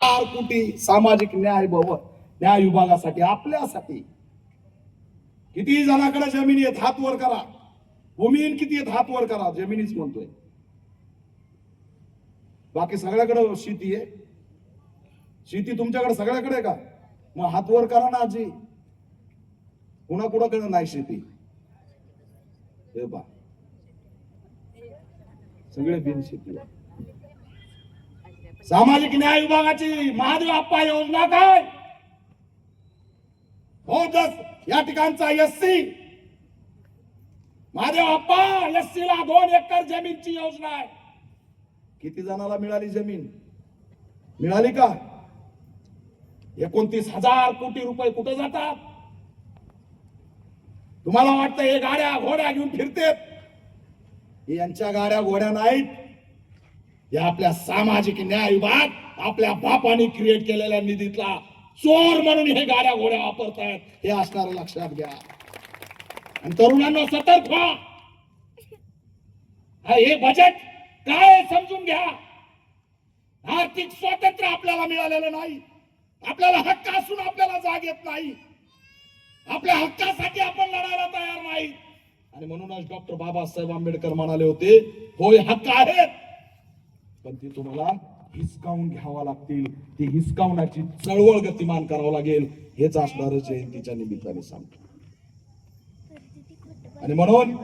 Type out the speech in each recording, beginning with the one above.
4 कोटी सामाजिक न्याय विभागासाठी आपल्यासाठी. किती जणांकडे जमिनी आहेत हात वर करा. भूमिहीन किती आहेत हात वर करा. जमिनीच म्हणतोय. बाकी सगळ्याकडे शेती आहे. शेती तुमच्याकडे सगळ्याकडे आहे का? मग हात वर करा ना आजी. कुणाकुणाकडे नाही शेती? हे बा सगळे बिन शेती. सामाजिक न्याय विभागाची महादेव आप्पा योजना काय? हो या ठिकाणचा एससी महादेव आप्पा एससी ला 2 एकर जमीनची योजना आहे. किती जणाला मिळाली जमीन? मिळाली का? 29,000 कोटी रुपये कुठे जातात? तुम्हाला वाटतं हे गाड्या घोड्या घेऊन फिरतेत? यांच्या गाड्या घोड्या नाहीत. या आपल्या सामाजिक न्याय विभाग आपल्या बापाने क्रिएट केलेल्या निधीतला चोर म्हणून हे गाड्या घोड्या वापरतायत. हे असणार लक्षात घ्या. आणि तरुणांना सतर्क व्हा. हे बजेट काय समजून घ्या. आर्थिक स्वातंत्र्य आपल्याला मिळालेलं नाही. आपल्याला हक्क असून आपल्याला जाग येत नाही. आपल्या हक्कासाठी आपण लढायला तयार नाही. आणि म्हणूनच डॉक्टर बाबासाहेब आंबेडकर म्हणाले होते, होय हक्क आहेत पण ते तुम्हाला हिसकावून घ्यावा लागतील. ती हिसकावण्याची चळवळ गतिमान करावं लागेल. हेच असणार जयंतीच्या निमित्ताने सांगतो. आणि म्हणून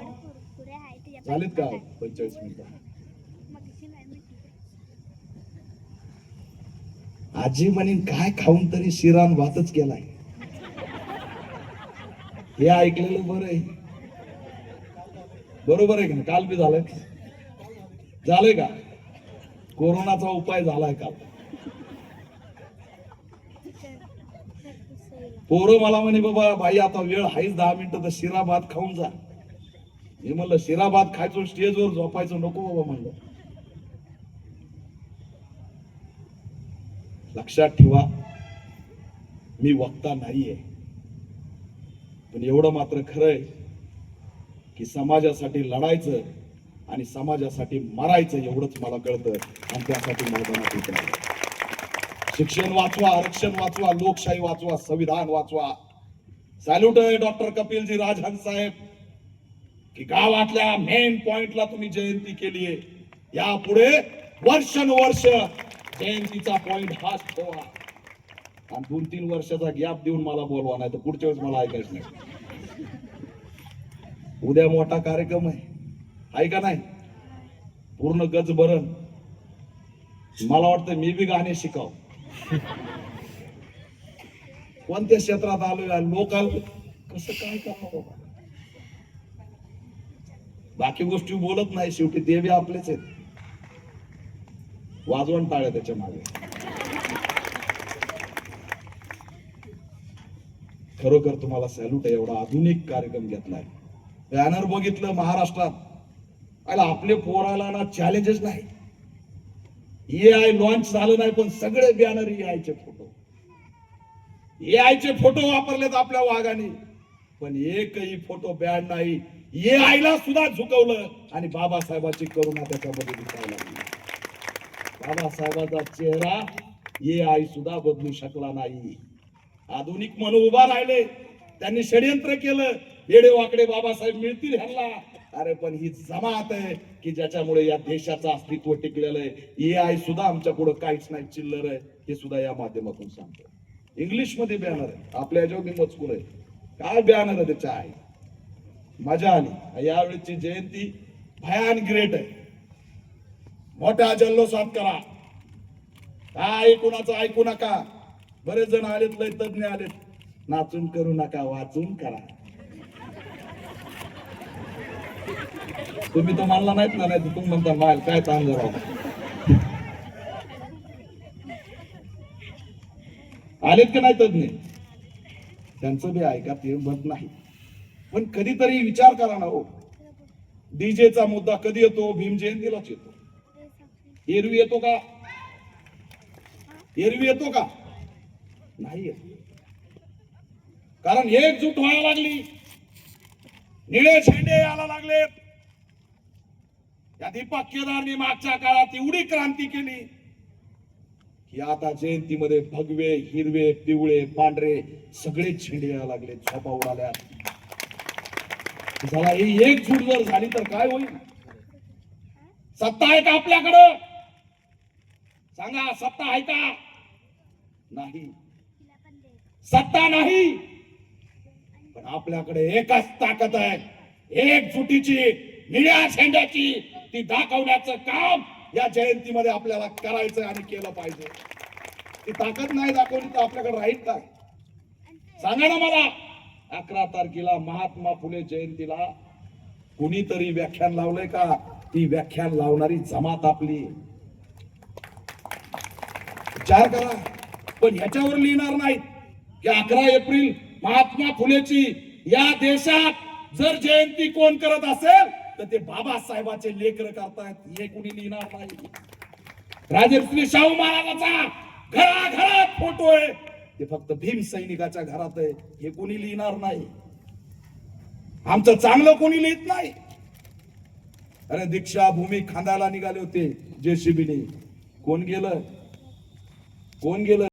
झालेत का 45 मिनिटं? आजी म्हणे काय खाऊन तरी शिरान भातच केलाय. हे ऐकलेलं बरं आहे. बरोबर आहे का? काल बी झालंय का? कोरोनाचा उपाय झालाय का? पोरं मला म्हणे बाबा भाई आता वेळ आहेच 10 मिनिटं तर शिरा भात खाऊन जा. मी म्हणलं शिरा भात खायचो स्टेजवर झोपायचं नको बाबा म्हणलं. लक्षात ठेवा मी वक्ता नाहीये पण एवढं मात्र खरंय की समाजासाठी लढायचं आणि समाजासाठी मरायचं एवढंच मला कळतं. आणि त्यासाठी मैदानात उतरायचं. शिक्षण वाचवा, आरक्षण वाचवा, लोकशाही वाचवा, संविधान वाचवा. सॅल्यूट आहे डॉक्टर कपिलजी राजहंस साहेब की गावातल्या मेन पॉइंटला तुम्ही जयंती केलीये. यापुढे वर्षानुवर्ष जयंतीचा पॉइंट हाच ठेवा. आणि 2-3 वर्षाचा गॅप देऊन मला बोलवा, नाही तर पुढच्या वेळेस मला ऐकायचं नाही. उद्या मोठा कार्यक्रम आहे का नाही? पूर्ण गज भरण. मला वाटतं मी बी गाणे शिकाव. कोणत्या क्षेत्रात आलोय लोकल कसं काय करणार बाबा. बाकी गोष्टी बोलत नाही. शेवटी ते बी आपलेच आहेत. वाजवण टाळ्या त्याच्या मागे. खरोखर तुम्हाला सॅल्यूट आहे. एवढा आधुनिक कार्यक्रम घेतलाय. बॅनर बघितलं महाराष्ट्रात आपले पोराला ना चॅलेंजेस नाही. AI लॉन्च झालं नाही पण सगळे बॅनर AIचे फोटो. AIचे फोटो वापरलेत आपल्या वाघाने पण एकही फोटो बॅन नाही. AIला सुद्धा झुकवलं आणि बाबासाहेबांची करुणा त्याच्यामध्ये दिसायला लागली. बाबासाहेबांचा चेहरा AI सुद्धा बदलू शकला नाही. आधुनिक म्हणून उभा राहिले. त्यांनी षडयंत्र केलं. येडे वाकडे बाबासाहेब मिळतील ह्यांना. अरे पण ही जमात आहे की ज्याच्यामुळे या देशाचं अस्तित्व टिकलेलं आहे. AI सुद्धा आमच्या पुढे काहीच नाही, चिल्लर आहे. हे सुद्धा या माध्यमातून सांगतो. इंग्लिश मध्ये बॅनर आहे. आपल्या याच्यावर मजकूर आहे. काय बॅनर आहे त्याच्या आहे. मजा आली. यावेळीची जयंती भयान ग्रेट आहे. मोठ्या जल्लोषात करा. काय कुणाचं ऐकू नका. बरेच जण आलेत, लय तज्ञ आलेत. नाचून करू नका, वाचून करा. तुम्ही तर मानला नाहीत ना, नाही तर तुम्ही म्हणता माल काय ताण जरा. आलेत का नाही तज्ञ? त्यांचं बी ऐका, ते मत नाही. पण कधीतरी विचार करा ना हो. डीजेचा मुद्दा कधी येतो? भीम जयंतीलाच येतो. एरवी येतो का? एरवी येतो का? नाही येत. कारण एकजूट व्हायला लागली. निळे झेंडे यायला लागलेत. या दीपक केदारनी मागच्या काळात एवढी क्रांती केली की आता जयंतीमध्ये भगवे हिरवे पिवळे पांढरे सगळे झेंडे यायला लागले, झोपा उडाल्या. झाला ही एकजूट जर झाली तर काय होईल? सत्ता आहे का आपल्याकडं? सांगा, सत्ता आहे का? नाही, सत्ता नाही. पण आपल्याकडे एकच ताकद आहे, एकजुटीची, निळ्या झेंड्याची. ती दाखवण्याचं काम या जयंतीमध्ये आपल्याला करायचं आणि केलं पाहिजे. ती ताकद नाही दाखवली तर आपल्याकडे राहील काय? सांगा ना मला. 11 तारखेला महात्मा फुले जयंतीला कुणीतरी व्याख्यान लावलंय का? ती व्याख्यान लावणारी जमात आपली. विचार करा. पण ह्याच्यावर लिहिणार नाहीत की 11 एप्रिल महात्मा फुलेची या देशात जर जयंती कोण करत असेल तर ते बाबासाहेबाचे लेकर करतायत, हे कुणी लिहिणार नाही. राजर्षी शाहू महाराजांचा घराघरात फोटो आहे, ते फक्त भीम सैनिकाच्या घरात आहे, हे कुणी लिहिणार नाही. आमचं चांगलं कोणी लिहित नाही. अरे दीक्षा भूमी खांदायला निघाले होते जेसीबीने, कोण गेलं? कोण गेलं?